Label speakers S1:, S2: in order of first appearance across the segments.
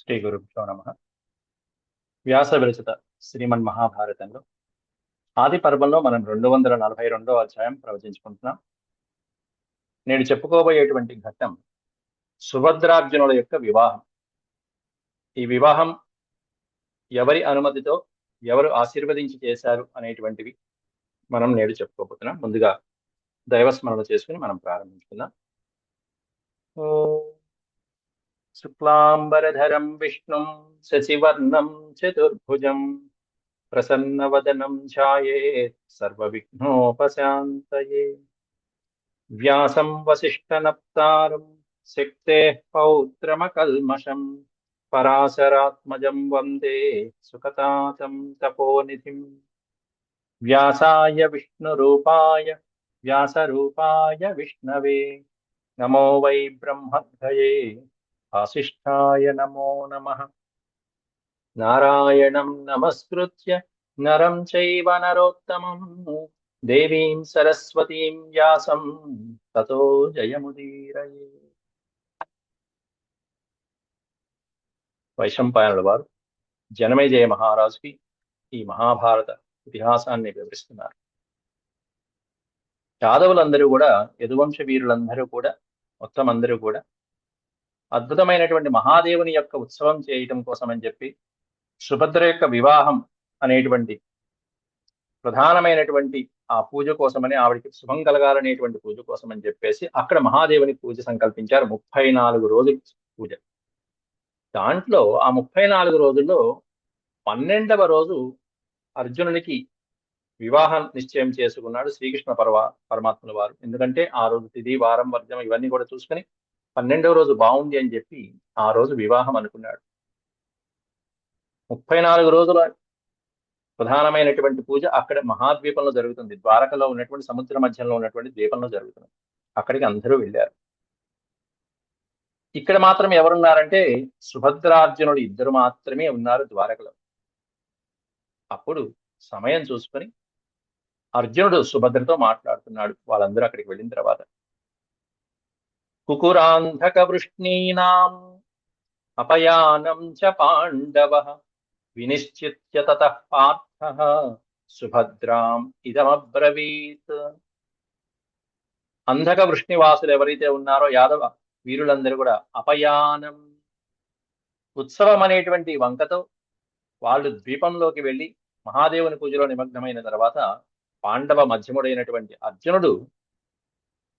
S1: శ్రీ గురుభ్యో నమ. వ్యాస విరచిత శ్రీమన్ మహాభారతంలో ఆది పర్వంలో మనం 242వ అధ్యాయం ప్రవచించుకుంటున్నాం. నేడు చెప్పుకోబోయేటువంటి ఘట్టం సుభద్రార్జునుల యొక్క వివాహం. ఈ వివాహం ఎవరి అనుమతితో, ఎవరు ఆశీర్వదించి చేశారు అనేటువంటివి మనం నేడు చెప్పుకోబోతున్నాం. ముందుగా దైవస్మరణ చేసుకుని మనం ప్రారంభించుకుందాం. ఓం శుక్లాంబరధరం విష్ణుం శశివర్ణం చతుర్భుజం ప్రసన్నవదనం ఛాయేత్ సర్వవిఘ్నోపశాంతయే. వ్యాసం వసిష్ఠనప్తారం శక్తేః పౌత్రమకల్మషం పరాశరాత్మజం వందే సుఖతాతం తపోనిధిం. వ్యాసాయ విష్ణురూపాయ వ్యాసరూపాయ విష్ణవే నమో వై బ్రహ్మద్భయే వాసిష్ఠాయ నమో నమః. నారాయణం నమస్కృత్య నరం చైవ నరోత్తమం దేవీం సరస్వతీం వ్యాసం తతో జయముదీరయే. వైశంపాయనుల వారు జనమేజయ మహారాజుకి ఈ మహాభారత ఇతిహాసాన్ని వివరిస్తున్నారు. యాదవులందరూ కూడా, యదువంశ వీరులందరూ కూడా, మొత్తం అందరూ కూడా అద్భుతమైనటువంటి మహాదేవుని యొక్క ఉత్సవం చేయటం కోసం అని చెప్పి, సుభద్ర యొక్క వివాహం అనేటువంటి ప్రధానమైనటువంటి ఆ పూజ కోసమని, ఆవిడికి శుభం కలగాలనేటువంటి పూజ కోసం అని చెప్పేసి అక్కడ మహాదేవుని పూజ సంకల్పించారు. 34 రోజుల పూజ. దాంట్లో ఆ 34 రోజుల్లో 12వ రోజు అర్జునునికి వివాహం నిశ్చయం చేసుకున్నాడు శ్రీకృష్ణ పరమాత్ముల వారు. ఎందుకంటే ఆ రోజు తిథి, వారం, వర్జం ఇవన్నీ కూడా చూసుకుని 12వ రోజు బాగుంది అని చెప్పి ఆ రోజు వివాహం అనుకున్నాడు. 34 రోజుల ప్రధానమైనటువంటి పూజ అక్కడ మహాద్వీపంలో జరుగుతుంది. ద్వారకలో ఉన్నటువంటి సముద్ర మధ్యంలో ఉన్నటువంటి ద్వీపంలో జరుగుతుంది. అక్కడికి అందరూ వెళ్ళారు. ఇక్కడ మాత్రం ఎవరున్నారంటే సుభద్రార్జునుడు ఇద్దరు మాత్రమే ఉన్నారు ద్వారకలో. అప్పుడు సమయం చూసుకొని అర్జునుడు సుభద్రతో మాట్లాడుతున్నాడు. వాళ్ళందరూ అక్కడికి వెళ్ళిన తర్వాత, కుకురాంధక వృష్ణీనాం అపయానం చ పాండవః వినిశ్చిత్య తతః పార్థః సుభద్రాం ఇదమబ్రవీత్. అంధక వృష్ణివాసులు ఎవరైతే ఉన్నారో యాదవ వీరులందరూ కూడా అపయానం, ఉత్సవం అనేటువంటి వంకతో వాళ్ళు ద్వీపంలోకి వెళ్ళి మహాదేవుని పూజలో నిమగ్నమైన తర్వాత పాండవ మధ్యముడైనటువంటి అర్జునుడు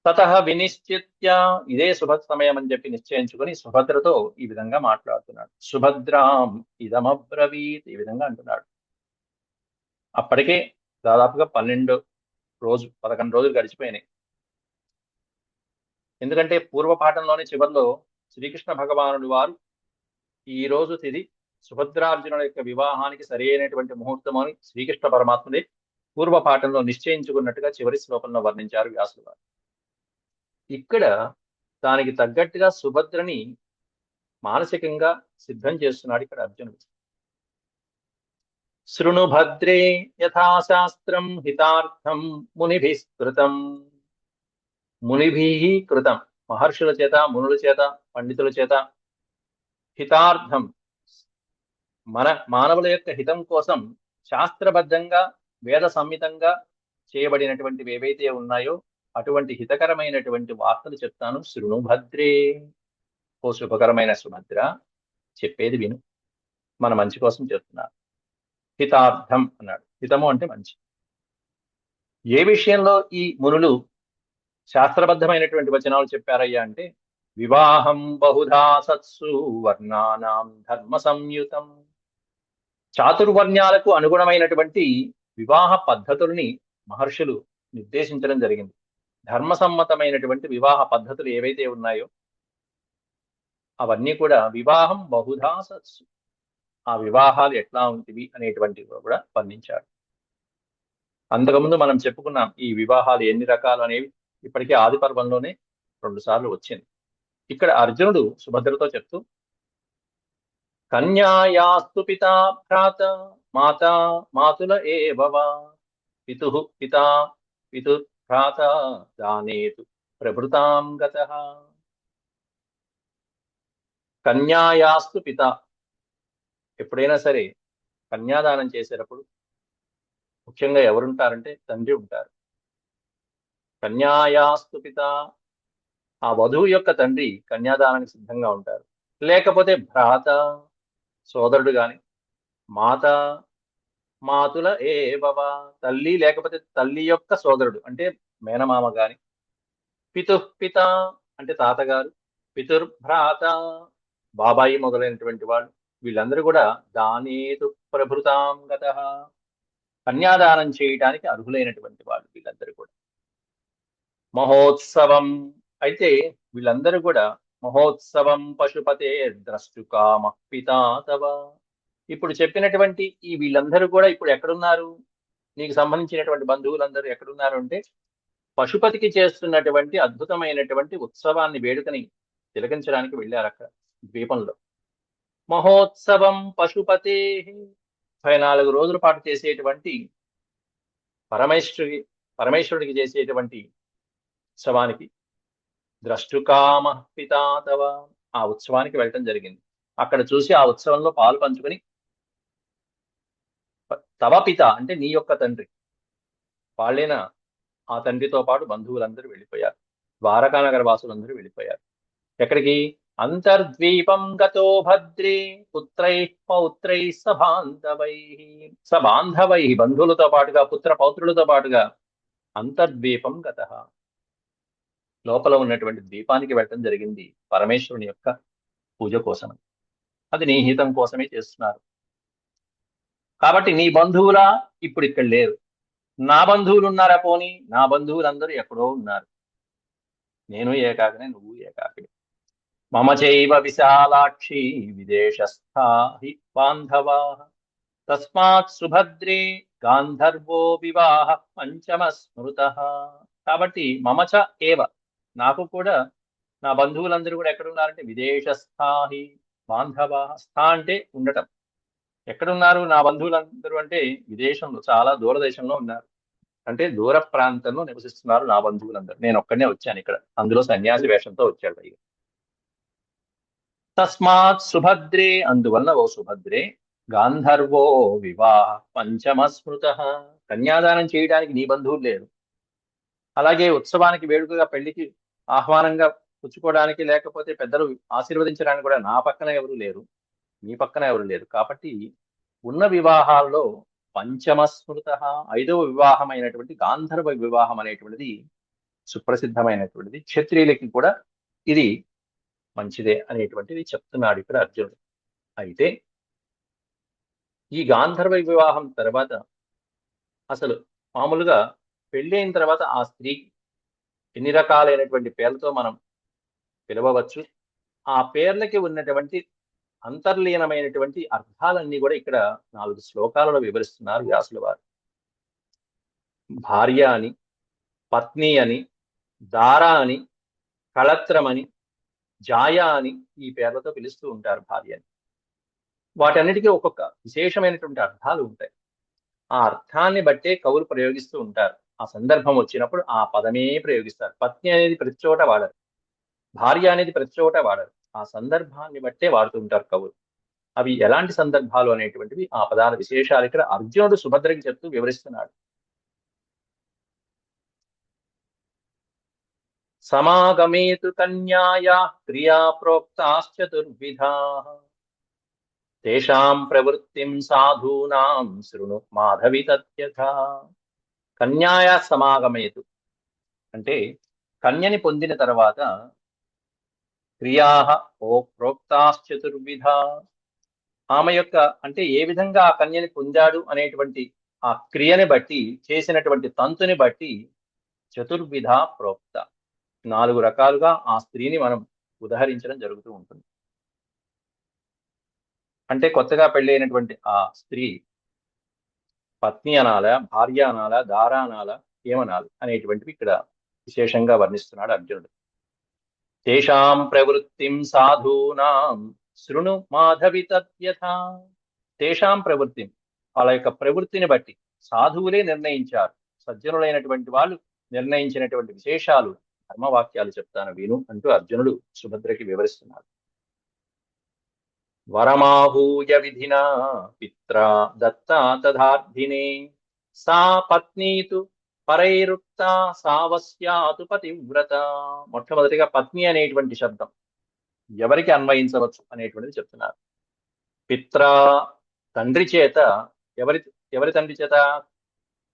S1: తతః వినిశ్చిత్య, ఇదే శుభ సమయం అని చెప్పి నిశ్చయించుకుని సుభద్రతో ఈ విధంగా మాట్లాడుతున్నాడు. సుభద్రాం ఇదమబ్రవీత్, ఈ విధంగా అంటున్నాడు. అప్పటికే దాదాపుగా 11 రోజులు గడిచిపోయినాయి. ఎందుకంటే పూర్వపాఠంలోని చివరిలో శ్రీకృష్ణ భగవానుడు వారు ఈ రోజు తిథి సుభద్రార్జునుల యొక్క వివాహానికి సరి అయినటువంటి ముహూర్తం అని శ్రీకృష్ణ పరమాత్ముడే పూర్వపాఠంలో నిశ్చయించుకున్నట్టుగా చివరి శ్లోకంలో వర్ణించారు వ్యాసులు వారు. ఇక్కడ దానికి తగ్గట్టుగా సుభద్రని మానసికంగా సిద్ధం చేస్తున్నాడు ఇక్కడ అర్జునుడు. శృణు భద్రే యథాశాస్త్రం హితార్థం మునిభిః కృతం, మహర్షుల చేత, మునుల చేత, పండితుల చేత హితార్థం, మానవుల యొక్క హితం కోసం శాస్త్రబద్ధంగా వేద సంహితంగా చేయబడినటువంటివి ఏవైతే ఉన్నాయో అటువంటి హితకరమైనటువంటి వార్తలు చెప్తాను. శృణు భద్రే, ఓ శుభకరమైన సుభద్ర, చెప్పేది విను, మన మంచి కోసం చెప్తున్నాను. హితార్థం అన్నాడు. హితము అంటే మంచి. ఏ విషయంలో ఈ మునులు శాస్త్రబద్ధమైనటువంటి వచనాలు చెప్పారయ్యా అంటే, వివాహం బహుధా సత్సు వర్ణానాం ధర్మ సంయుతం, చాతుర్వర్ణ్యాలకు అనుగుణమైనటువంటి వివాహ పద్ధతుల్ని మహర్షులు నిర్దేశించడం జరిగింది. ధర్మసమ్మతమైనటువంటి వివాహ పద్ధతులు ఏవైతే ఉన్నాయో అవన్నీ కూడా వివాహం బహుధా సత్సు, ఆ వివాహాలు ఎట్లా ఉంటివి అనేటువంటివి కూడా వర్ణించాడు. అంతకుముందు మనం చెప్పుకున్నాం ఈ వివాహాలు ఎన్ని రకాలు అనేవి. ఇప్పటికే ఆది పర్వంలోనే 2 సార్లు వచ్చింది. ఇక్కడ అర్జునుడు సుభద్రతో చెప్తూ, కన్యాయాస్తు పితా భ్రాత మాతా మాతుల ఏవవా పితుః పితా పితుర్భ్రాత దానేతు ప్రభృతాం గతః. కన్యాయాస్తు పిత, ఎప్పుడైనా సరే కన్యాదానం చేసేటప్పుడు ముఖ్యంగా ఎవరుంటారంటే తండ్రి ఉంటారు. కన్యాయాస్తు పిత, ఆ వధువు యొక్క తండ్రి కన్యాదానానికి సిద్ధంగా ఉంటారు. లేకపోతే భ్రాత, సోదరుడు గాని, మాత, మాతుల ఏవవ, తల్లి లేకపోతే తల్లి యొక్క సోదరుడు అంటే మేనమామ గాని, పితుః పిత అంటే తాతగారు, పితుర్భ్రాత బాబాయి మొదలైనటువంటి వాళ్ళు, వీళ్ళందరూ కూడా దానేతు ప్రభృతాం గతః, కన్యాదానం చేయటానికి అర్హులైనటువంటి వాళ్ళు వీళ్ళందరూ కూడా. మహోత్సవం, అయితే వీళ్ళందరూ కూడా మహోత్సవం పశుపతే ద్రష్టుకామ పితా తవ. ఇప్పుడు చెప్పినటువంటి ఈ వీళ్ళందరూ కూడా ఇప్పుడు ఎక్కడున్నారు? నీకు సంబంధించినటువంటి బంధువులందరూ ఎక్కడున్నారు అంటే పశుపతికి చేస్తున్నటువంటి అద్భుతమైనటువంటి ఉత్సవాన్ని, వేడుకని తిలకించడానికి వెళ్ళారు అక్కడ ద్వీపంలో. మహోత్సవం పశుపతే, 34 రోజుల పాటు చేసేటువంటి పరమేశ్వరుడికి చేసేటువంటి ఉత్సవానికి ద్రష్టుకామ పితా తవ, ఆ ఉత్సవానికి వెళ్ళటం జరిగింది. అక్కడ చూసి ఆ ఉత్సవంలో పాలు పంచుకొని తవ పిత అంటే నీ యొక్క తండ్రి, వాళ్ళైనా ఆ తండ్రితో పాటు బంధువులందరూ వెళ్ళిపోయారు. ద్వారకానగర వాసులందరూ వెళ్ళిపోయారు. ఎక్కడికి? అంతర్ద్వీపం గతో భద్రే పుత్రై పౌత్రై సబాంధవై, సబాంధవై బంధువులతో పాటుగా పుత్ర పౌత్రులతో పాటుగా అంతర్ద్వీపం గతః, లోపల ఉన్నటువంటి ద్వీపానికి వెళ్ళటం జరిగింది పరమేశ్వరుని యొక్క పూజ కోసం. అది నీ హితం కోసమే చేస్తున్నారు. కాబట్టి నీ బంధువులా ఇప్పుడు ఇక్కడ లేరు. నా బంధువులు ఉన్నారా? పోనీ నా బంధువులందరూ ఎక్కడో ఉన్నారు. నేను ఏకాకినే, నువ్వు ఏకాకి. మమ చైవ విశాలాక్షి విదేశస్థా హి బాంధవా, తస్మాత్ సుభద్రే గాంధర్వో వివాహ పంచమ స్మృత. కాబట్టి మమచ ఏవ, నాకు కూడా నా బంధువులందరూ కూడా ఎక్కడున్నారంటే విదేశస్థాహి బాంధవా, స్థా అంటే ఉండటం. ఎక్కడున్నారు నా బంధువులందరూ అంటే విదేశంలో, చాలా దూరదేశంలో ఉన్నారు. అంటే దూర ప్రాంతంలో నివసిస్తున్నారు నా బంధువులందరూ. నేను ఒక్కడనే వచ్చాను ఇక్కడ, అందులో సన్యాసి వేషంతో వచ్చాడు పైగా. తస్మాత్ సుభద్రే, అందువల్ల ఓ సుభద్రే, గాంధర్వో వివాహ పంచమ స్మృత, కన్యాదానం చేయడానికి నీ బంధువులు లేరు. అలాగే ఉత్సవానికి వేడుకగా పెళ్లికి ఆహ్వానంగా పుచ్చుకోవడానికి లేకపోతే పెద్దలు ఆశీర్వదించడానికి కూడా నా పక్కన ఎవరు లేరు, నీ పక్కన ఎవరు లేరు. కాబట్టి ఉన్న వివాహాల్లో పంచమ స్మృత, 5వ వివాహం అయినటువంటి గాంధర్వ వివాహం అనేటువంటిది సుప్రసిద్ధమైనటువంటిది. క్షత్రియులకి కూడా ఇది మంచిదే అనేటువంటిది చెప్తున్నాడు ఇక్కడ అర్జునుడు. అయితే ఈ గాంధర్వ వివాహం తర్వాత అసలు మామూలుగా పెళ్లి అయిన తర్వాత ఆ స్త్రీకి ఎన్ని రకాలైనటువంటి పేర్లతో మనం పిలవవచ్చు, ఆ పేర్లకి ఉన్నటువంటి అంతర్లీనమైనటువంటి అర్థాలన్నీ కూడా ఇక్కడ 4 శ్లోకాలలో వివరిస్తున్నారు వ్యాసుల వారు. భార్య అని, పత్ని అని, దార అని, కళత్రమని, జాయ అని ఈ పేర్లతో పిలుస్తూ ఉంటారు భార్యని. వాటన్నిటికీ ఒక్కొక్క విశేషమైనటువంటి అర్థాలు ఉంటాయి. ఆ అర్థాన్ని బట్టే కవులు ప్రయోగిస్తూ ఉంటారు. ఆ సందర్భం వచ్చినప్పుడు ఆ పదమే ప్రయోగిస్తారు. పత్ని అనేది ప్రతి చోట వాడరు, భార్య అనేది ప్రతి చోట వాడరు. ఆ సందర్భాన్ని బట్టే వాడుతూ ఉంటారు కవులు. అవి ఎలాంటి సందర్భాలు అనేటువంటివి, ఆ పదాల విశేషాలు ఇక్కడ అర్జునుడు సుభద్రకి చెప్తూ వివరిస్తున్నాడు. సమాగమేతు కన్యాయా క్రియా ప్రోక్తాశ్చతుర్విధా, తేషాం ప్రవృత్తిం సాధూనాం శృణు మాధవి తథ్యథా. కన్యాయా సమాగమేతు అంటే కన్యని పొందిన తర్వాత క్రియా ప్రోక్తాశ్చతుర్విధా, ఆమె యొక్క అంటే ఏ విధంగా ఆ కన్యని పొందాడు అనేటువంటి ఆ క్రియని బట్టి, చేసినటువంటి తంతుని బట్టి చతుర్విధ ప్రోక్త, 4 రకాలుగా ఆ స్త్రీని మనం ఉదహరించడం జరుగుతూ ఉంటుంది. అంటే కొత్తగా పెళ్ళైనటువంటి ఆ స్త్రీ పత్ని అనాలా, భార్య అనాలా, దార అనాలా, ఏమనాలి అనేటువంటివి ఇక్కడ విశేషంగా వర్ణిస్తున్నాడు అర్జునుడు. తేషాం ప్రవృత్తిం సాధూనాం శృణు మాధవి తథ్యథా. తేషాం ప్రవృత్తిం, వాళ్ళ యొక్క ప్రవృత్తిని బట్టి సాధువులే నిర్ణయించారు, సజ్జనులైనటువంటి వాళ్ళు నిర్ణయించినటువంటి విశేషాలు, ధర్మవాక్యాలు చెప్తాను విను అంటూ అర్జునుడు సుభద్రకి వివరిస్తున్నాడు. వరమాహూయ విధినా పిత్రా దత్తా తథార్థినే సా పత్నీతు పరైరుక్త సావస్యాతు పతివ్రత. మొట్టమొదటిగా పత్ని అనేటువంటి శబ్దం ఎవరికి అన్వయించవచ్చు అనేటువంటిది చెప్తున్నారు. పిత్రా తండ్రి చేత, ఎవరి ఎవరి తండ్రి చేత?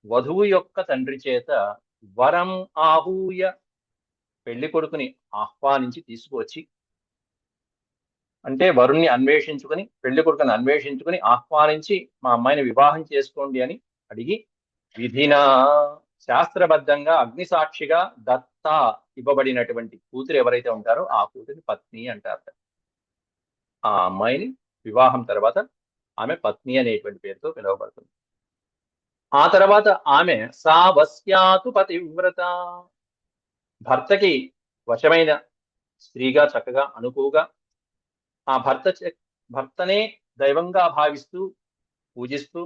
S1: వధువు యొక్క తండ్రి చేత వరం ఆహూయ, పెళ్లి కొడుకుని ఆహ్వానించి తీసుకువచ్చి, అంటే వరుణ్ణి అన్వేషించుకుని, పెళ్లి కొడుకుని అన్వేషించుకుని ఆహ్వానించి మా అమ్మాయిని వివాహం చేసుకోండి అని అడిగి, విధినా శాస్త్రబద్ధంగా అగ్నిసాక్షిగా దత్త ఇవ్వబడినటువంటి కూతురు ఎవరైతే ఉంటారో ఆ కూతురిని పత్ని అంటారు. ఆ అమ్మాయిని వివాహం తర్వాత ఆమె పత్ని అనేటువంటి పేరుతో పిలువబడుతుంది. ఆ తర్వాత ఆమె సా వస్యాతు పతివ్రత, భర్తకి వశమైన స్త్రీగా చక్కగా అనుకువగా ఆ భర్తనే దైవంగా భావిస్తూ పూజిస్తూ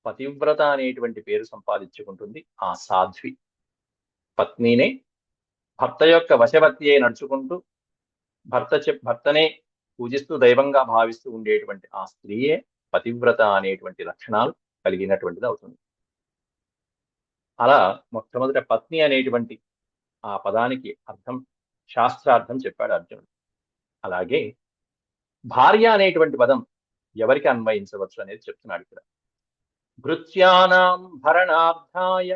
S1: పతివ్రత అనేటువంటి పేరు సంపాదించుకుంటుంది ఆ సాధ్వి. పత్నినే భర్త యొక్క వశవర్తి అయి నడుచుకుంటూ భర్తనే పూజిస్తూ దైవంగా భావిస్తూ ఉండేటువంటి ఆ స్త్రీయే పతివ్రత అనేటువంటి లక్షణాలు కలిగినటువంటిది అవుతుంది. అలా మొట్టమొదట పత్ని అనేటువంటి ఆ పదానికి అర్థం, శాస్త్రార్థం చెప్పాడు అర్జునుడు. అలాగే భార్య అనేటువంటి పదం ఎవరికి అన్వయించవచ్చు అనేది చెప్తున్నాడు ఇక్కడ. భృత్యానాం భరణార్థాయ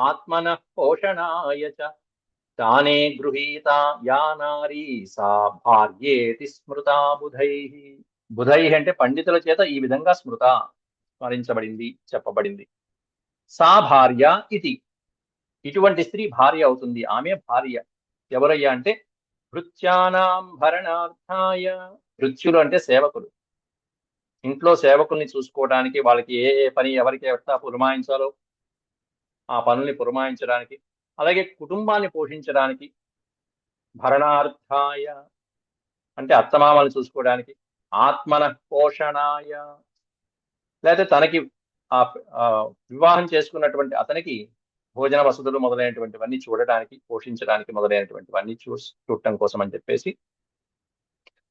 S1: ఆత్మనః పోషణాయ చ తానే గృహీత యా నారీ సా భార్యేతి స్మృతా బుధైః. బుధైః అంటే పండితుల చేత ఈ విధంగా స్మరించబడింది, చెప్పబడింది. సా భార్య ఇది, ఇటువంటి స్త్రీ భార్య అవుతుంది, ఆమె భార్య. ఎవరయ్యా అంటే భృత్యానాం భరణార్థాయ, భృత్యులు అంటే సేవకులు. ఇంట్లో సేవకుల్ని చూసుకోవడానికి, వాళ్ళకి ఏ ఏ పని ఎవరికి ఎట్లా పురమాయించాలో ఆ పనుల్ని పురమాయించడానికి, అలాగే కుటుంబాన్ని పోషించడానికి. భరణార్థాయ అంటే అత్తమామల్ని చూసుకోవడానికి. ఆత్మన పోషణాయ, లేకపోతే తనకి ఆ వివాహం చేసుకున్నటువంటి అతనికి భోజన వసతులు మొదలైనటువంటివన్నీ చూడటానికి, పోషించడానికి మొదలైనటువంటివన్నీ చూడటం కోసం అని చెప్పేసి,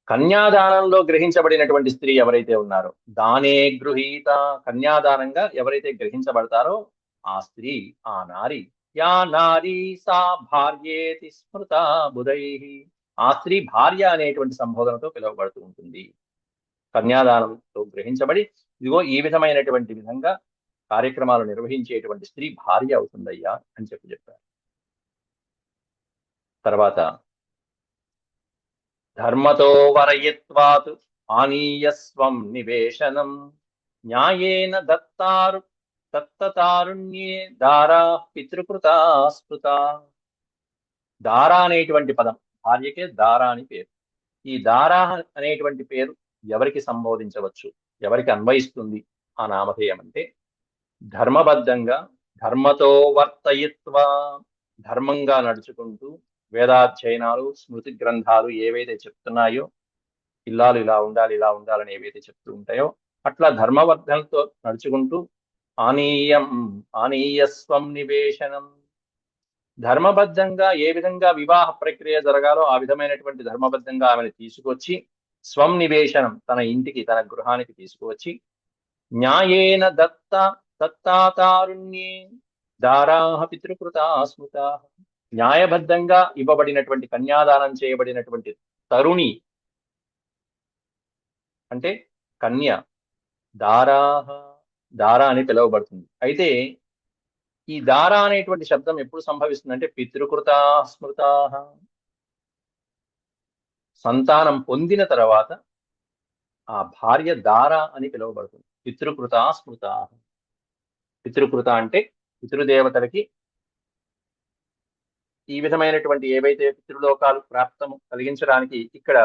S1: కన్యాదానంలో గ్రహించబడినటువంటి స్త్రీ ఎవరైతే ఉన్నారో, దానే గృహీత, కన్యాదానంగా ఎవరైతే గ్రహించబడతారో ఆ స్త్రీ, ఆ నారి, యా నారీ సా భార్యేతి స్మృత బుధైః, ఆ స్త్రీ భార్య అనేటువంటి సంబోధనతో పిలువబడుతూ ఉంటుంది. కన్యాదానంతో గ్రహించబడి ఇదిగో ఈ విధమైనటువంటి విధంగా కార్యక్రమాలు నిర్వహించేటువంటి స్త్రీ భార్య అవుతుందయ్యా అని చెప్పారు. తర్వాత ధర్మతో వరయత్వాత్ ఆనీయస్వం నివేశనం న్యాయేన దత్తతారుణ్యే దారా పితృకృతా స్మృత. దారా అనేటువంటి పదం, భార్యకే దారా అని పేరు. ఈ దారా అనేటువంటి పేరు ఎవరికి సంబోధించవచ్చు, ఎవరికి అన్వయిస్తుంది ఆ నామధేయం అంటే, ధర్మబద్ధంగా ధర్మతో వర్తయిత్వా, ధర్మంగా నడుచుకుంటూ వేదాధ్యయనాలు, స్మృతి గ్రంథాలు ఏవైతే చెప్తున్నాయో, ఇల్లాలు ఇలా ఉండాలి, ఇలా ఉండాలని ఏవైతే చెప్తూ ఉంటాయో అట్లా ధర్మవర్ధనతో నడుచుకుంటూ ఆనీయస్వం నివేశనం, ధర్మబద్ధంగా ఏ విధంగా వివాహ ప్రక్రియ జరగాలో ఆ విధమైనటువంటి ధర్మబద్ధంగా ఆమెను తీసుకొచ్చి, స్వం నివేశనం తన ఇంటికి, తన గృహానికి తీసుకువచ్చి, న్యాయేన దత్తాతారుణ్యే దారాహ పితృకృతా స్మృతా, న్యాయబద్ధంగా ఇవ్వబడినటువంటి, కన్యాదానం చేయబడినటువంటి తరుణి అంటే కన్య, దారా అని పిలువబడుతుంది. అయితే ఈ దారా అనేటువంటి శబ్దం ఎప్పుడు సంభవిస్తుందంటే పితృకృతా స్మృతా, సంతానం పొందిన తర్వాత ఆ భార్య దారా అని పిలువబడుతుంది. పితృకృతా స్మృతా, పితృకృత అంటే పితృదేవతలకి ఈ విధమైనటువంటి ఏవైతే పితృలోకాలు ప్రాప్తం కలిగించడానికి, ఇక్కడ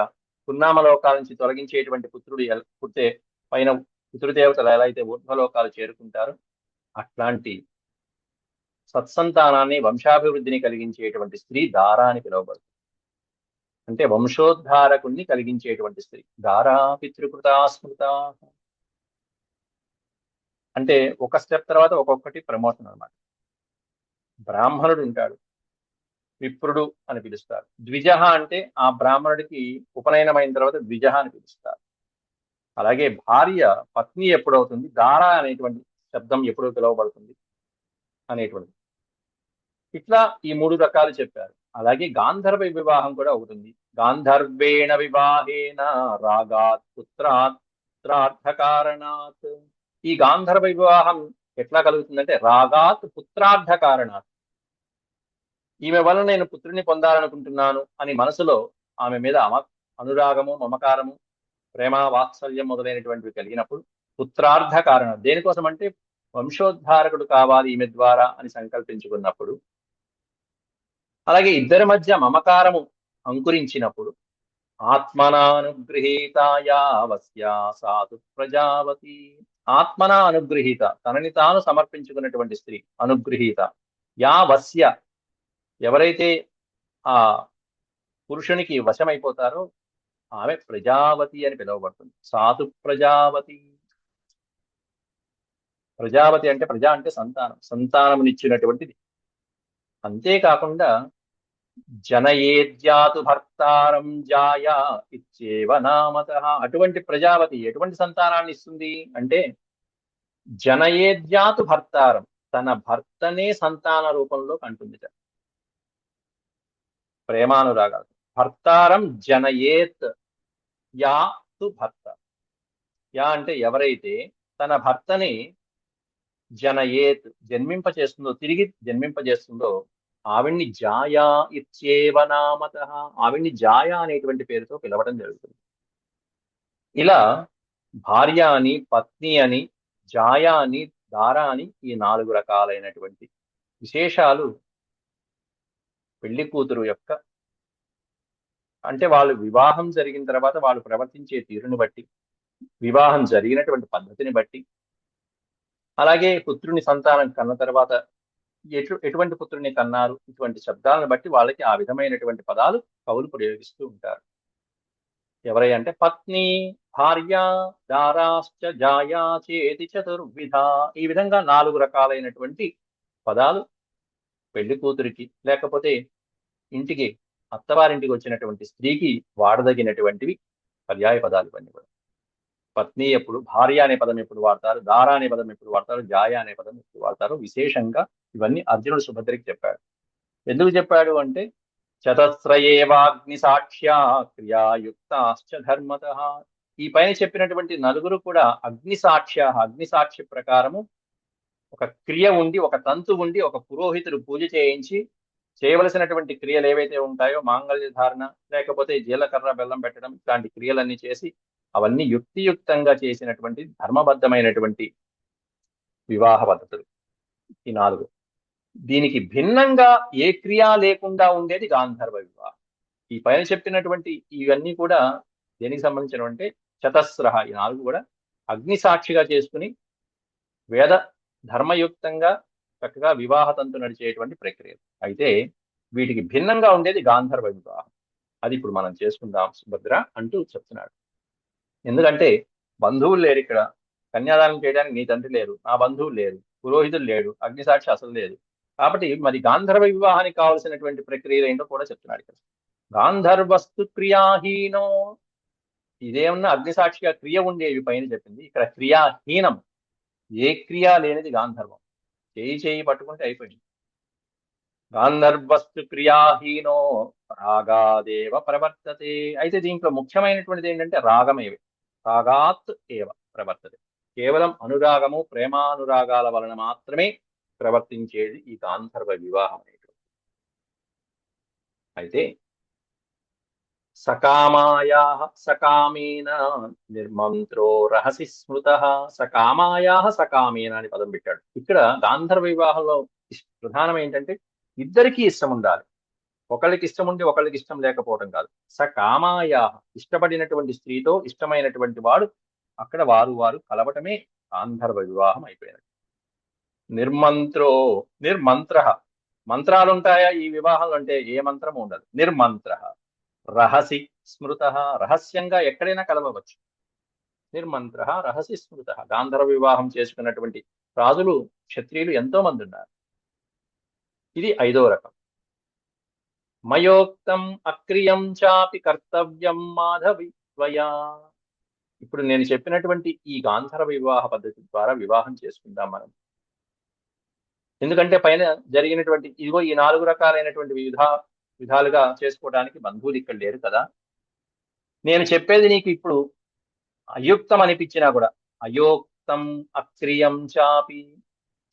S1: పున్నామలోకాల నుంచి తొలగించేటువంటి పుత్రుడు పుట్టే పైన పితృదేవతలు ఎలా అయితే ఊర్ధ్వలోకాలు చేరుకుంటారో అట్లాంటి సత్సంతానాన్ని, వంశాభివృద్ధిని కలిగించేటువంటి స్త్రీ దారా అని పిలువబడుతుంది. అంటే వంశోద్ధారకుణ్ణి కలిగించేటువంటి స్త్రీ. దారా పితృకృతా స్మృత అంటే ఒక స్టెప్ తర్వాత ఒక్కొక్కటి ప్రమోషన్ అన్నమాట. బ్రాహ్మణుడు ఉంటాడు, విప్రుడు అని పిలుస్తారు. ద్విజ అంటే ఆ బ్రాహ్మణుడికి ఉపనయనమైన తర్వాత ద్విజ అని పిలుస్తారు. అలాగే భార్య పత్ని ఎప్పుడవుతుంది, దార అనేటువంటి శబ్దం ఎప్పుడు పిలువబడుతుంది అనేటువంటి. ఇట్లా ఈ 3 రకాలు చెప్పారు. అలాగే గాంధర్వ వివాహం కూడా ఒకటి. గాంధర్వేణ వివాహేన రాగాత్ పుత్రార్థకారణాత్. ఈ గాంధర్వ వివాహం ఎట్లా కలుగుతుందంటే రాగాత్ పుత్రార్థకారణాత్. ఈమె వల్ల నేను పుత్రుని పొందాలనుకుంటున్నాను అని మనసులో ఆమె మీద అనురాగము, మమకారము, ప్రేమ, వాత్సల్యం మొదలైనటువంటివి కలిగినప్పుడు పుత్రార్థ కారణం. దేనికోసం అంటే వంశోద్ధారకుడు కావాలి ఈమె ద్వారా అని సంకల్పించుకున్నప్పుడు, అలాగే ఇద్దరి మధ్య మమకారము అంకురించినప్పుడు, ఆత్మనానుగృహీతాయా వస్యా సాధు ప్రజావతి. ఆత్మన అనుగృహీత, తనని తాను సమర్పించుకున్నటువంటి స్త్రీ అనుగృహీత. యా వస్య, ఎవరైతే ఆ పురుషునికి వశమైపోతారో ఆమె ప్రజావతి అని పిలువబడుతుంది. సాధు ప్రజావతి. ప్రజావతి అంటే ప్రజ అంటే సంతానం, సంతానమునిచ్చినటువంటిది. అంతేకాకుండా జనయేద్యాతు భర్తారం జాయా ఇచ్చేవ నామత. అటువంటి ప్రజావతి ఎటువంటి సంతానాన్ని ఇస్తుంది అంటే జనయేద్యాతు భర్తారం, తన భర్తనే సంతాన రూపంలో కంటుంది. ప్రేమానురాగాలు. భర్తారం జనయేత్, యా తు భర్త. యా అంటే ఎవరైతే తన భర్తని జనయేత్ జన్మింపచేస్తుందో, తిరిగి జన్మింపజేస్తుందో ఆవిడ్ని జాయా ఇత్యేవ నామత. ఆవిడ్ని జాయా అనేటువంటి పేరుతో పిలవడం జరుగుతుంది. ఇలా భార్య అని, పత్ని అని, జాయా అని, దార అని ఈ 4 రకాలైనటువంటి విశేషాలు పెళ్లి కూతురు యొక్క, అంటే వాళ్ళు వివాహం జరిగిన తర్వాత వాళ్ళు ప్రవర్తించే తీరుని బట్టి, వివాహం జరిగినటువంటి పద్ధతిని బట్టి, అలాగే పుత్రుని సంతానం కన్న తర్వాత ఎటువంటి పుత్రుని కన్నారు, ఇటువంటి శబ్దాలను బట్టి వాళ్ళకి ఆ విధమైనటువంటి పదాలు కవులు ప్రయోగిస్తూ ఉంటారు. ఎవరై అంటే పత్ని, భార్య, దారాశ్చ జాయా చేతి చతుర్విధ. ఈ విధంగా 4 రకాలైనటువంటి పదాలు పెళ్లి కూతురికి, లేకపోతే ఇంటికి అత్తవారింటికి వచ్చినటువంటి స్త్రీకి వాడదగినటువంటివి పర్యాయ పదాలు ఇవన్నీ కూడా. పత్ని ఎప్పుడు, భార్య అనే పదం ఎప్పుడు వాడతారు, దార అనే పదం ఎప్పుడు వాడతారు, జాయ అనే పదం ఎప్పుడు వాడతారు, విశేషంగా ఇవన్నీ అర్జునుడు సుభద్రకి చెప్పాడు. ఎందుకు చెప్పాడు అంటే చతస్రయేవాగ్ని సాక్ష్యా క్రియాయుక్తాశ్చ ధర్మత. ఈ పైన చెప్పినటువంటి 4 కూడా అగ్ని సాక్ష్య, అగ్ని సాక్షి ప్రకారము ఒక క్రియ ఉండి, ఒక తంతు ఉండి, ఒక పురోహితుడు పూజ చేయించి చేయవలసినటువంటి క్రియలు ఏవైతే ఉంటాయో, మాంగళ్య ధారణ, లేకపోతే జీలకర్ర బెల్లం పెట్టడం, ఇలాంటి క్రియలన్నీ చేసి అవన్నీ యుక్తియుక్తంగా చేసినటువంటి ధర్మబద్ధమైనటువంటి వివాహ పద్ధతులు ఈ 4. దీనికి భిన్నంగా ఏ క్రియ లేకుండా ఉండేది గాంధర్వ వివాహం. ఈ పైన చెప్పినటువంటి ఇవన్నీ కూడా దేనికి సంబంధించినవంటే చతస్రహ, ఈ 4 కూడా అగ్ని సాక్షిగా చేసుకుని వేద ధర్మయుక్తంగా చక్కగా వివాహ తంతు నడిచేటువంటి ప్రక్రియ. అయితే వీటికి భిన్నంగా ఉండేది గాంధర్వ వివాహం. అది ఇప్పుడు మనం చేసుకుందాం సుభద్ర అంటూ చెప్తున్నాడు. ఎందుకంటే బంధువులు లేరు ఇక్కడ, కన్యాదానం చేయడానికి నీ తండ్రి లేరు, నా బంధువులు లేరు, పురోహితులు లేడు, అగ్నిసాక్షి అసలు లేదు. కాబట్టి మరి గాంధర్వ వివాహానికి కావలసినటువంటి ప్రక్రియలు ఏంటో కూడా చెప్తున్నాడు ఇక్కడ. గాంధర్వస్తు క్రియాహీనో. ఇదేమన్నా అగ్నిసాక్షిగా క్రియ ఉండేవి పైన చెప్పింది, ఇక్కడ క్రియాహీనం, ఏ క్రియ లేనిది గాంధర్వం. చేయి పట్టుకుంటే అయిపోయింది. గాంధర్వస్తు క్రియాహీనో రాగాదేవ ప్రవర్తతే. అయితే దీంట్లో ముఖ్యమైనటువంటిది ఏంటంటే రాగమేవి, రాగాత్ ఏవ ప్రవర్తతే. కేవలం అనురాగము, ప్రేమానురాగాల వలన మాత్రమే ప్రవర్తించేది ఈ గాంధర్వ వివాహం అనేటువంటి. అయితే సకామాయా సకామేన నిర్మంత్రో రహసి స్మృత. సకామాయా సకామేన అని పదం పెట్టాడు. ఇక్కడ గాంధర్వ వివాహంలో ప్రధానం ఏంటంటే ఇద్దరికీ ఇష్టం ఉండాలి. ఒకళ్ళకి ఇష్టం ఉండి ఒకళ్ళకి ఇష్టం లేకపోవడం కాదు. సకామాయా, ఇష్టపడినటువంటి స్త్రీతో ఇష్టమైనటువంటి వాడు అక్కడ వారు కలవటమే గాంధర్వ వివాహం అయిపోయినది. నిర్మంత్రో, నిర్మంత్ర, మంత్రాలు ఉంటాయా ఈ వివాహంలో అంటే ఏ మంత్రం ఉండదు. నిర్మంత్ర రహసి స్మృత, రహస్యంగా ఎక్కడైనా కలవవచ్చు. నిర్మంత్ర రహసి స్మృత. గాంధర్వ వివాహం చేసుకున్నటువంటి రాజులు, క్షత్రియులు ఎంతో మంది ఉన్నారు. ఇది 5వ రకం. మయోక్తం అక్రియం చాపి కర్తవ్యం మాధవి త్వయా. ఇప్పుడు నేను చెప్పినటువంటి ఈ గాంధర్వ వివాహ పద్ధతి ద్వారా వివాహం చేసుకుందాం మనం. ఎందుకంటే పైన జరిగినటువంటి ఇదిగో ఈ 4 రకాలైనటువంటి విధాలుగా చేసుకోవడానికి బంధువులు ఇక్కడ లేరు కదా. నేను చెప్పేది నీకు ఇప్పుడు అయుక్తం అనిపించినా కూడా, అయోక్తం అక్రియం చాపి,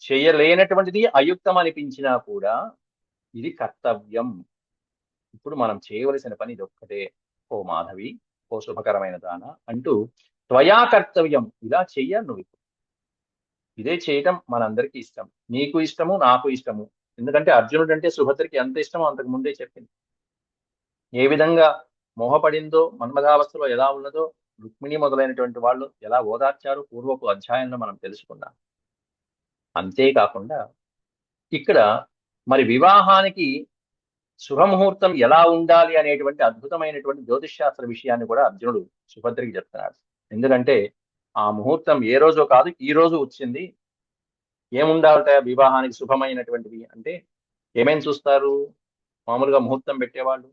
S1: చేయలేనటువంటిది అయుక్తం అనిపించినా కూడా ఇది కర్తవ్యం. ఇప్పుడు మనం చేయవలసిన పని ఇది ఒక్కటే. ఓ మాధవి, ఓ శుభకరమైన దాన అంటూ త్వయా కర్తవ్యం, ఇలా చెయ్యాలి నువ్వు. ఇదే చేయటం మనందరికీ ఇష్టం. నీకు ఇష్టము, నాకు ఇష్టము. ఎందుకంటే అర్జునుడు అంటే సుభద్రకి ఎంత ఇష్టమో అంతకు ముందే చెప్పింది. ఏ విధంగా మోహపడిందో, మన్మథావస్థలో ఎలా ఉన్నదో రుక్మిణి మొదలైనటువంటి వాళ్ళు ఎలా ఓదార్చారు పూర్వపు అధ్యాయంలో మనం తెలుసుకున్నాం. అంతేకాకుండా ఇక్కడ మరి వివాహానికి శుభముహూర్తం ఎలా ఉండాలి అనేటువంటి అద్భుతమైనటువంటి జ్యోతిష్శాస్త్ర విషయాన్ని కూడా అర్జునుడు సుభద్రకి చెప్తున్నాడు. ఎందుకంటే ఆ ముహూర్తం ఏ రోజో కాదు, ఈ రోజు వచ్చింది. ఏముండాలట వివాహానికి శుభమైనటువంటివి అంటే ఏమేం చూస్తారు మామూలుగా ముహూర్తం పెట్టేవాళ్ళు?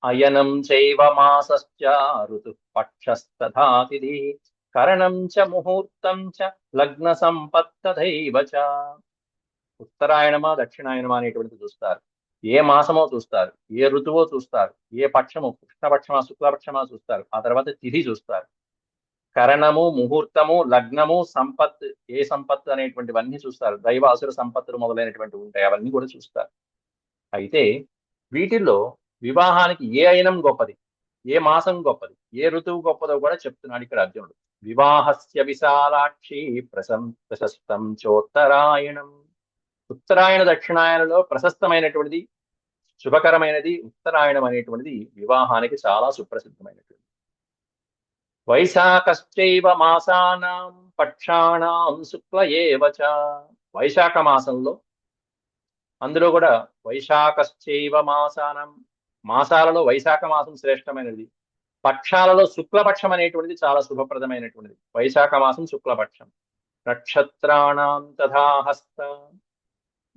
S1: అయనం చైవ మాసశ్చ ఋతు పక్షస్తథా తిథి కరణం చ ముహూర్తం చ లగ్న సంపత్తథైవ చ. ఉత్తరాయణమా దక్షిణాయనమా అనేటువంటిది చూస్తారు, ఏ మాసమో చూస్తారు, ఏ ఋతువో చూస్తారు, ఏ పక్షము కృష్ణపక్షమా శుక్లపక్షమా చూస్తారు, ఆ తర్వాత తిథి చూస్తారు, కరణము ముహూర్తము లగ్నము సంపత్, ఏ సంపత్తు అనేటువంటివన్నీ చూస్తారు, దైవ అసుర సంపత్తులు మొదలైనటువంటి ఉంటాయి, అవన్నీ కూడా చూస్తారు. అయితే వీటిల్లో వివాహానికి ఏ అయినం గొప్పది, ఏ మాసం గొప్పది, ఏ ఋతువు గొప్పదో కూడా చెప్తున్నాడు ఇక్కడ అర్జునుడు. వివాహస్య విశాలాక్షి ప్రశస్తం చోత్తరాయణం. ఉత్తరాయణ దక్షిణాయనలో ప్రశస్తమైనటువంటిది శుభకరమైనది ఉత్తరాయణం అనేటువంటిది వివాహానికి చాలా సుప్రసిద్ధమైనటువంటిది. వైశాఖశ్చైవ మాసానాం పక్షాణాం శుక్ల ఏవ చ. వైశాఖ మాసంలో, అందులో కూడా వైశాఖశ్చైవ మాసానం, మాసాలలో వైశాఖ మాసం శ్రేష్టమైనది. పక్షాలలో శుక్లపక్షం అనేటువంటిది చాలా శుభప్రదమైనటువంటిది. వైశాఖ మాసం శుక్లపక్షం. నక్షత్రాణం తథా హస్త.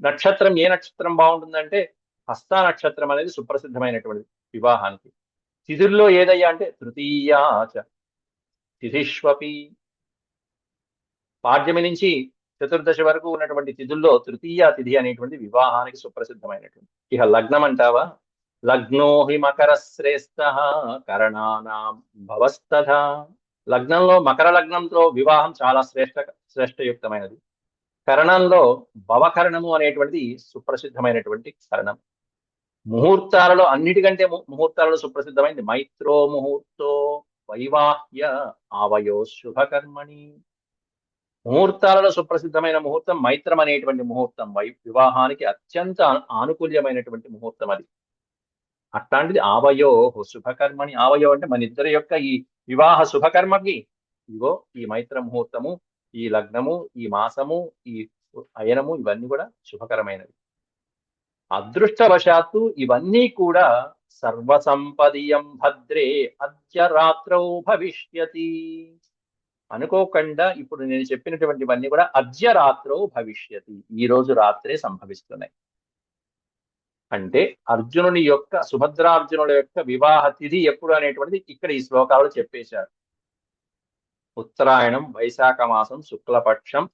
S1: నక్షత్రం ఏ నక్షత్రం బాగుంటుందంటే హస్త నక్షత్రం అనేది సుప్రసిద్ధమైనటువంటిది వివాహానికి. తిథుల్లో ఏదయ్యా అంటే తృతీయాచ తిథిష్వపి. పాడ్యమి నుంచి చతుర్దశి వరకు ఉన్నటువంటి తిథుల్లో తృతీయ తిథి అనేటువంటి వివాహానికి సుప్రసిద్ధమైనటువంటి. ఇక లగ్నం అంటావా, లగ్నో హి మకర శ్రేష్ఠ కరణానాం భవస్తథ. లగ్నంలో మకర లగ్నంతో వివాహం చాలా శ్రేష్టయుక్తమైనది. కరణంలో భవకరణము అనేటువంటిది సుప్రసిద్ధమైనటువంటి కరణం. ముహూర్తాలలో అన్నిటికంటే ముహూర్తాలలో సుప్రసిద్ధమైనది మైత్రో ముహూర్తో వైవాహ్య ఆవయో శుభకర్మణి. ముహూర్తాలలో సుప్రసిద్ధమైన ముహూర్తం మైత్రం అనేటువంటి ముహూర్తం, వివాహానికి అత్యంత ఆనుకూల్యమైనటువంటి ముహూర్తం అది. అట్లాంటిది ఆవయో శుభకర్మని. ఆవయో అంటే మన ఇద్దరి యొక్క ఈ వివాహ శుభకర్మకి ఇగో ఈ మైత్ర ముహూర్తము, ఈ లగ్నము, ఈ మాసము, ఈ అయనము ఇవన్నీ కూడా శుభకరమైనవి. అదృష్టవశాత్తు ఇవన్నీ కూడా సర్వసంపదీయం భద్రే అద్య రాత్రౌ భవిష్యతి. అనుకోకుండా ఇప్పుడు నేను చెప్పినటువంటివన్నీ కూడా అద్య రాత్రౌ భవిష్యతి, ఈ రోజు రాత్రే సంభవిస్తున్నాయి. అంటే అర్జునుని యొక్క, సుభద్రార్జునుల యొక్క వివాహ తిథి ఎప్పుడు అనేటువంటిది ఇక్కడ ఈ శ్లోకాలు చెప్పేశారు. ఉత్తరాయణం వైశాఖ మాసం శుక్లపక్షం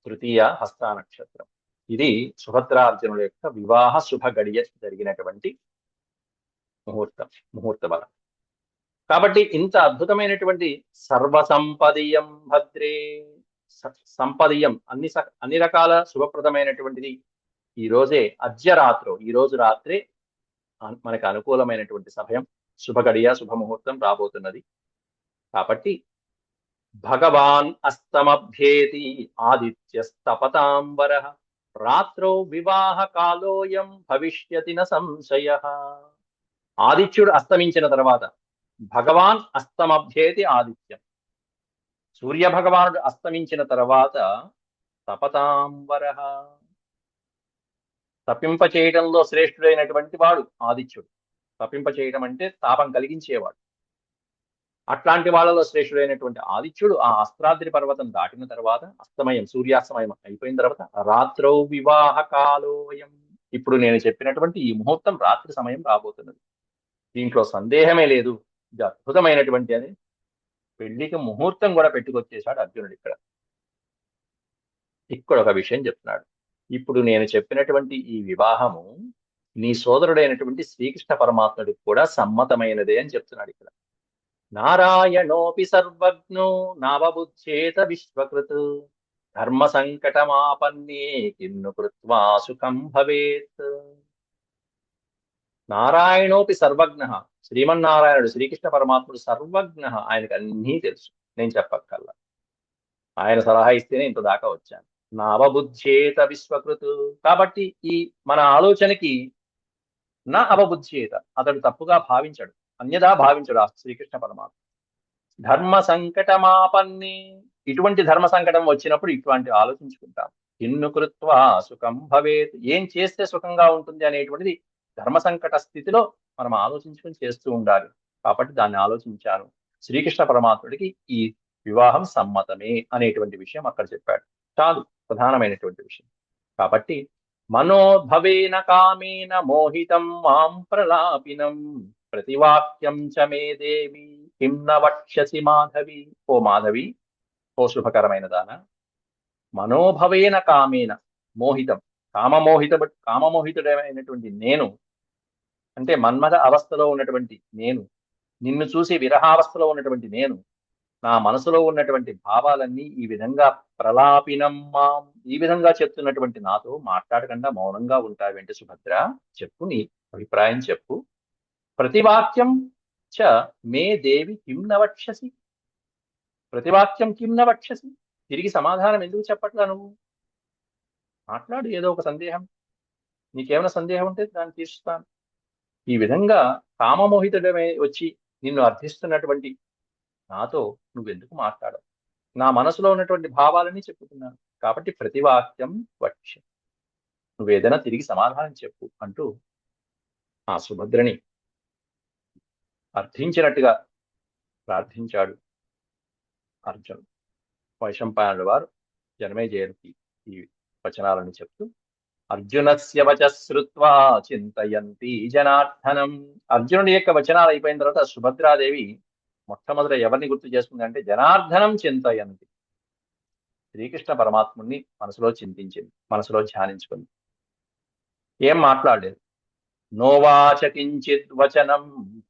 S1: తృతీయ హస్త నక్షత్రం. ఇది సుభద్రార్జునుల యొక్క వివాహ శుభ గడియ జరిగినటువంటి ముహూర్త బలం. కాబట్టి ఇంత అద్భుతమైనటువంటి సర్వసంపదీయం భద్రే, సంపదీయం అన్ని రకాల శుభప్రదమైనటువంటిది ఈ రోజే అద్యరాత్రో, ఈ రోజు రాత్రే మనకు అనుకూలమైనటువంటి సమయం, శుభగడియ శుభముహూర్తం రాబోతున్నది. కాబట్టి భగవాన్ అస్తమభ్యేతి ఆదిత్యస్తపతాంబర రాత్రో వివాహ కాలోయం భవిష్యతి న సంశయ. ఆదిత్యుడు అస్తమించిన తర్వాత భగవాన్ అస్తమభ్యేతి ఆదిత్యం, సూర్య భగవానుడు అస్తమించిన తర్వాత తపతాంబర, తప్పింప చేయడంలో శ్రేష్ఠుడైనటువంటి వాడు ఆదిత్యుడు. తప్పింప చేయడం అంటే తాపం కలిగించేవాడు. అట్లాంటి వాళ్ళలో శ్రేష్ఠుడైనటువంటి ఆదిత్యుడు ఆ అస్త్రాద్రి పర్వతం దాటిన తర్వాత, అస్తమయం సూర్యాస్తమయం అయిపోయిన తర్వాత రాత్రౌ వివాహ కాలోయం, ఇప్పుడు నేను చెప్పినటువంటి ఈ ముహూర్తం రాత్రి సమయం రాబోతున్నది. దీంట్లో సందేహమే లేదు. ఇది అద్భుతమైనటువంటి అని పెళ్లికి ముహూర్తం కూడా పెట్టుకొచ్చేశాడు అర్జునుడు ఇక్కడ. ఇక్కడ ఒక విషయం చెప్తున్నాడు. ఇప్పుడు నేను చెప్పినటువంటి ఈ వివాహము నీ సోదరుడైనటువంటి శ్రీకృష్ణ పరమాత్ముడికి కూడా సమ్మతమైనదే అని చెప్తున్నాడు ఇక్కడ. నారాయణోపి సర్వజ్ఞో నావబుచ్చేత విశ్వకృత్ ధర్మ సంకటమాపన్నే కిన్ను కృత్వా సుఖం భవేత్. నారాయణోపి సర్వజ్ఞ, శ్రీమన్నారాయణుడు శ్రీకృష్ణ పరమాత్ముడు సర్వజ్ఞ, ఆయనకు అన్నీ తెలుసు, నేను చెప్పక్కర్లా. ఆయన సలహా ఇస్తేనే ఇంత దాకా వచ్చాను. అవబుద్ధేత విశ్వకృత్, కాబట్టి ఈ మన ఆలోచనకి నా అవబుద్ధేత, అతడు తప్పుగా భావించడు, అన్యదా భావించడు ఆ శ్రీకృష్ణ పరమాత్మ. ధర్మ సంకటమాపన్ని, ఇటువంటి ధర్మ సంకటం వచ్చినప్పుడు ఇటువంటి ఆలోచించుకుంటాం. ఇన్ను కృత్వా సుఖం భవేత్, ఏం చేస్తే సుఖంగా ఉంటుంది అనేటువంటిది ధర్మ సంకట స్థితిలో మనం ఆలోచించుకుని చేస్తూ ఉండాలి. కాబట్టి దాన్ని ఆలోచించాను. శ్రీకృష్ణ పరమాత్ముడికి ఈ వివాహం సమ్మతమే అనేటువంటి విషయం అక్కడ చెప్పాడు. చాలు, ప్రధానమైనటువంటి విషయం. కాబట్టి మనోభవేన కామేన మోహితం మాం ప్రలాపినం ప్రతివాక్యం చ మే దేవి కిం న వక్ష్యసి మాధవి. ఓ మాధవి, ఓ శుభకరమైన దాన, మనోభవేన కామేన మోహితం, కామమోహితుడైనటువంటి నేను, అంటే మన్మథ అవస్థలో ఉన్నటువంటి నేను, నిన్ను చూసి విరహావస్థలో ఉన్నటువంటి నేను, నా మనసులో ఉన్నటువంటి భావాలన్నీ ఈ విధంగా ప్రలాపినం మాం, ఈ విధంగా చెప్తున్నటువంటి నాతో మాట్లాడకుండా మౌనంగా ఉంటావేంటి సుభద్ర? చెప్పు, నీ అభిప్రాయం చెప్పు. ప్రతివాక్యం చ మే దేవి కిం న వక్ష్యసి, ప్రతివాక్యం కిం న వక్ష్యసి, తిరిగి సమాధానం ఎందుకు చెప్పట్లా నువ్వు? మాట్లాడు, ఏదో ఒక సందేహం, నీకేమైనా సందేహం ఉంటే దాన్ని తీరుస్తాను. ఈ విధంగా కామమోహితుడమే వచ్చి నిన్ను అర్థిస్తున్నటువంటి నాతో నువ్వెందుకు మాట్లాడవు? నా మనసులో ఉన్నటువంటి భావాలని చెప్పుతున్నాను, కాబట్టి ప్రతివాక్యం వక్ష, నువ్వేదైనా తిరిగి సమాధానం చెప్పు అంటూ ఆ సుభద్రని అర్థించినట్టుగా ప్రార్థించాడు అర్జునుడు. వైశంపాయనుడు వారు జనమేజయుడికి ఈ వచనాలను చెప్తూ, అర్జునస్య వచ శ్రుత్వా చింతయంతి జనార్దనం. అర్జునుడి యొక్క వచనాలు అయిపోయిన తర్వాత సుభద్రాదేవి మొట్టమొదట ఎవరిని గుర్తు చేసుకుంది అంటే జనార్దనం చింతయంతి, శ్రీకృష్ణ పరమాత్ముడిని మనసులో చింతించింది, మనసులో ధ్యానించుకుంది. ఏం మాట్లాడలేదు. నోవాచ కించిత్ వచనం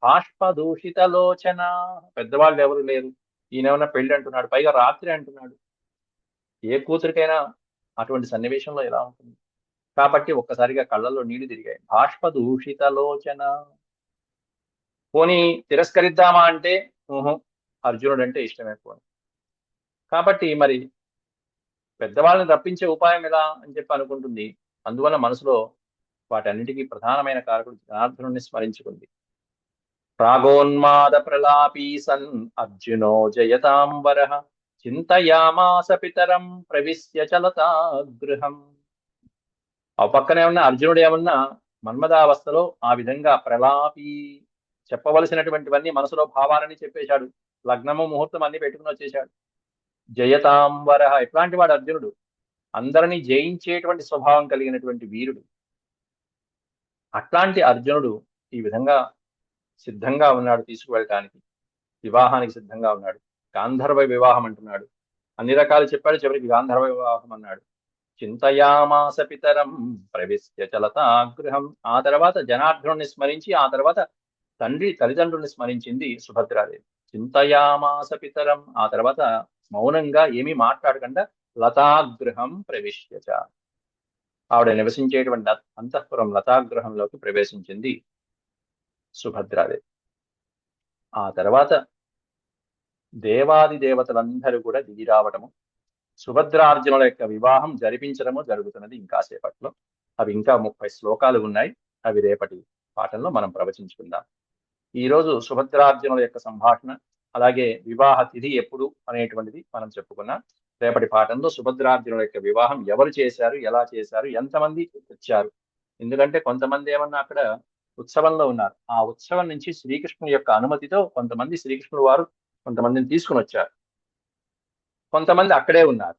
S1: బాష్పదూషిత లోచన, పెద్దవాళ్ళు ఎవరు లేరు, ఈయనేమన్నా పెళ్లి అంటున్నాడు, పైగా రాత్రి అంటున్నాడు. ఏ కూతురికైనా అటువంటి సన్నివేశంలో ఎలా ఉంటుంది? కాబట్టి ఒక్కసారిగా కళ్ళల్లో నీళ్లు తిరిగాయి. బాష్పదూషిత లోచన. పోనీ తిరస్కరిద్దామా అంటే అర్జునుడు అంటే ఇష్టమే పోనీ. కాబట్టి మరి పెద్దవాళ్ళని రప్పించే ఉపాయం ఎలా అని చెప్పి అనుకుంటుంది. అందువల్ల మనసులో వాటన్నిటికీ ప్రధానమైన కారకుడు జనార్దనుని స్మరించుకుంది. ప్రాగోన్మాద ప్రలాపీ సన్ అర్జునో జయతాంబర చింతయామాస పితరం ప్రవిశ్య చలతాగృహం. ఆ పక్కనే ఉన్న అర్జునుడు ఏమన్నా మన్మదావస్థలో ఆ విధంగా ప్రలాపి, చెప్పవలసినటువంటివన్నీ మనసులో భావాలని చెప్పేశాడు. లగ్నము ముహూర్తం అన్ని పెట్టుకుని వచ్చేశాడు. జయతాంబర, ఎట్లాంటి వాడు అర్జునుడు? అందరినీ జయించేటువంటి స్వభావం కలిగినటువంటి వీరుడు. అట్లాంటి అర్జునుడు ఈ విధంగా సిద్ధంగా ఉన్నాడు తీసుకువెళ్ళటానికి, వివాహానికి సిద్ధంగా ఉన్నాడు. గాంధర్వ వివాహం అంటున్నాడు, అన్ని రకాలు చెప్పాడు, చివరికి గాంధర్వ వివాహం అన్నాడు. చింతయామాస పితరం ప్రవిశ్య చలతాగృహం. ఆ తర్వాత జనార్దనుని స్మరించి, ఆ తర్వాత తల్లిదండ్రుల్ని స్మరించింది సుభద్రాదేవి. చింతయామాస పితరం, ఆ తర్వాత మౌనంగా ఏమీ మాట్లాడకుండా లతాగృహం ప్రవిశ్యచ, ఆవిడ నివసించేటువంటి అంతఃపురం లతాగృహంలోకి ప్రవేశించింది సుభద్రాదేవి. ఆ తర్వాత దేవాది దేవతలందరూ కూడా దిగి రావటము, సుభద్రార్జునుల యొక్క వివాహం జరిపించడము జరుగుతున్నది ఇంకాసేపట్లో. అవి ఇంకా 30 శ్లోకాలు ఉన్నాయి, అవి రేపటి పాఠంలో మనం ప్రవచించుకుందాం. ఈరోజు సుభద్రార్జునుల యొక్క సంభాషణ, అలాగే వివాహ తిథి ఎప్పుడు అనేటువంటిది మనం చెప్పుకున్నాం. రేపటి పాఠంలో సుభద్రార్జునుల యొక్క వివాహం ఎవరు చేశారు, ఎలా చేశారు, ఎంతమంది వచ్చారు. ఎందుకంటే కొంతమంది ఏమన్నా అక్కడ ఉత్సవంలో ఉన్నారు, ఆ ఉత్సవం నుంచి శ్రీకృష్ణుని యొక్క అనుమతితో కొంతమంది శ్రీకృష్ణుడు వారు కొంతమందిని తీసుకుని వచ్చారు, కొంతమంది అక్కడే ఉన్నారు.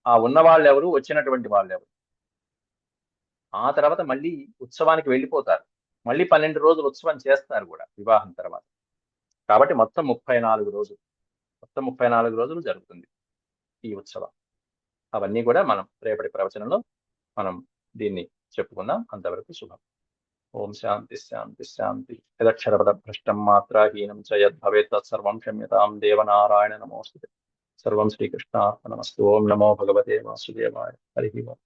S1: ఆ ఉన్న వాళ్ళు ఎవరు, వచ్చినటువంటి వాళ్ళు ఎవరు? ఆ తర్వాత మళ్ళీ ఉత్సవానికి వెళ్ళిపోతారు. మళ్ళీ 12 రోజులు ఉత్సవం చేస్తారు కూడా వివాహం తర్వాత. కాబట్టి మొత్తం 34 రోజులు. మొత్తం 34 రోజులు జరుగుతుంది ఈ ఉత్సవం. అవన్నీ కూడా మనం రేపటి ప్రవచనంలో మనం దీన్ని చెప్పుకుందాం. అంతవరకు శుభం. ఓం శాంతి శాంతి శాంతి. యదక్షరపద భ్రష్టం మాత్రాహీనం చ యద్భవేత్ తత్సర్వం క్షమ్యతాం దేవనారాయణ నమోస్తుతే. సర్వం శ్రీకృష్ణార్పణమస్తు. ఓం నమో భగవతే వాసుదేవాయ. హరి ఓం.